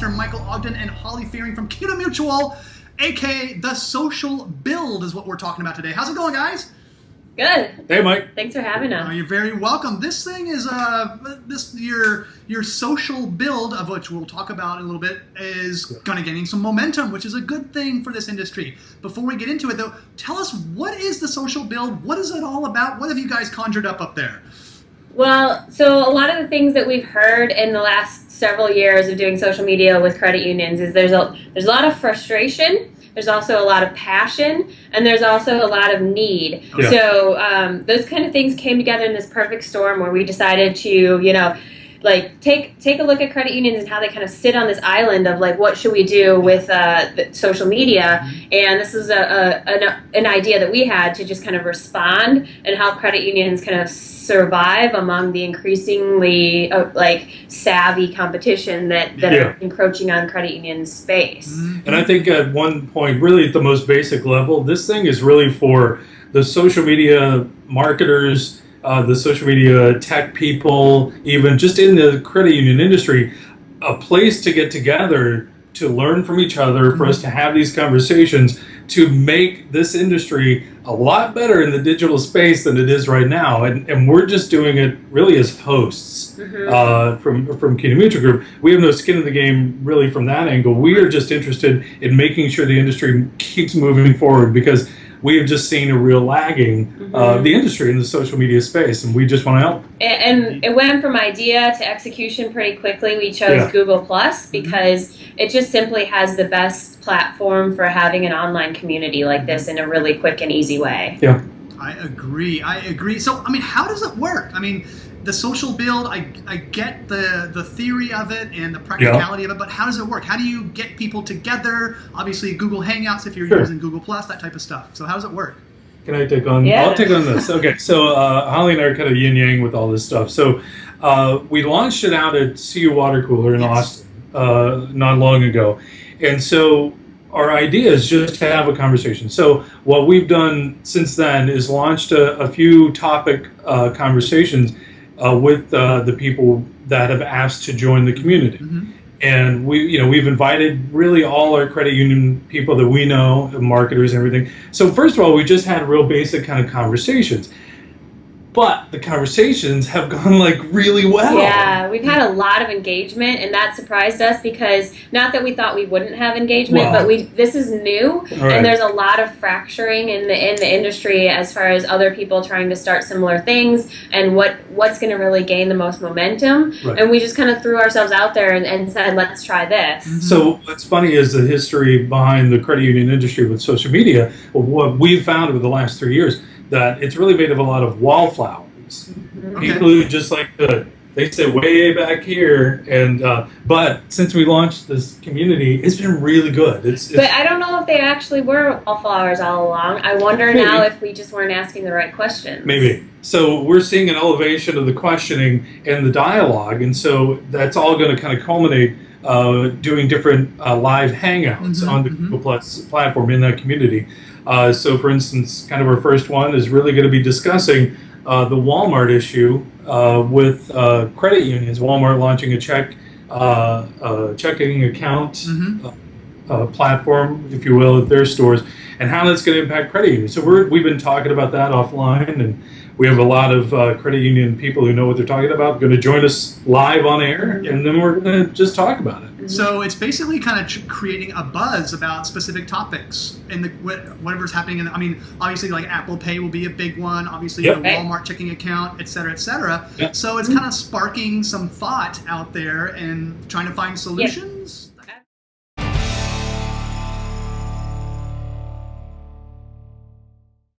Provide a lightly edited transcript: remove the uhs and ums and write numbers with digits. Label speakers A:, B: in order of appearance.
A: Mr. Michael Ogden and Holly Fearing from CUNA Mutual, aka The Social Build is what we're talking about today. How's it going, guys?
B: Good.
C: Hey, Mike.
B: Thanks for having us.
A: You're very welcome. This thing is your social build, of which we'll talk about in a little bit, is going to gaining some momentum, which is a good thing for this industry. Before we get into it, though, tell us, what is the social build? What is it all about? What have you guys conjured up there?
B: Well, so a lot of the things that we've heard in the last several years of doing social media with credit unions is there's a lot of frustration. There's also a lot of passion, and there's also a lot of need.
C: Yeah.
B: So those kind of things came together in this perfect storm where we decided to, take a look at credit unions and how they kind of sit on this island of what should we do with social media. And this is an idea that we had to just kind of respond and help credit unions kind of survive among the increasingly savvy competition that are encroaching on credit union space.
C: And I think at one point, really at the most basic level, this thing is really for the social media marketers, the social media tech people, even just in the credit union industry, a place to get together, to learn from each other, for us to have these conversations, to make this industry a lot better in the digital space than it is right now. And we're just doing it really as hosts from CUNA Mutual Group. We have no skin in the game really from that angle. We are just interested in making sure the industry keeps moving forward, because we have just seen a real lagging of the industry in the social media space, and we just want to help.
B: And it went from idea to execution pretty quickly. We chose Google Plus because it just simply has the best platform for having an online community like this in a really quick and easy way.
C: Yeah.
A: I agree. So, how does it work? The social build, I get the theory of it and the practicality of it, but how does it work? How do you get people together? Obviously, Google Hangouts if you're using Google Plus, that type of stuff. So how does it work?
C: Can I take on?
B: Yeah.
C: I'll take on this. Okay, so Holly and I are kind of yin-yang with all this stuff. So we launched it out at CU Water Cooler in Austin not long ago. And so our idea is just to have a conversation. So what we've done since then is launched a few topic conversations with the people that have asked to join the community. And we've invited really all our credit union people that we know, marketers and everything. So first of all, we just had real basic kind of conversations. But the conversations have gone really well.
B: Yeah, we've had a lot of engagement, and that surprised us, because not that we thought we wouldn't have engagement, but this is new, and there's a lot of fracturing in the industry as far as other people trying to start similar things and what's going to really gain the most momentum. And we just kind of threw ourselves out there and said, let's try this.
C: So what's funny is the history behind the credit union industry with social media. What we've found over the last 3 years, that it's really made of a lot of wallflowers. People who just they sit way back here, and but since we launched this community, it's been really good.
B: But I don't know if they actually were wallflowers all along. I wonder now if we just weren't asking the right questions.
C: Maybe. So we're seeing an elevation of the questioning and the dialogue, and so that's all going to kind of culminate doing different live hangouts on the Google Plus platform in that community. So, for instance, kind of our first one is really going to be discussing the Walmart issue with credit unions. Walmart launching a checking account platform, if you will, at their stores, and how that's going to impact credit unions. So we've been talking about that offline, and we have a lot of credit union people who know what they're talking about going to join us live on air, and then we're going to just talk about it.
A: So it's basically kind of creating a buzz about specific topics and whatever's happening. Obviously, Apple Pay will be a big one. Obviously, the Walmart checking account, et cetera, et cetera. So it's kind of sparking some thought out there and trying to find solutions.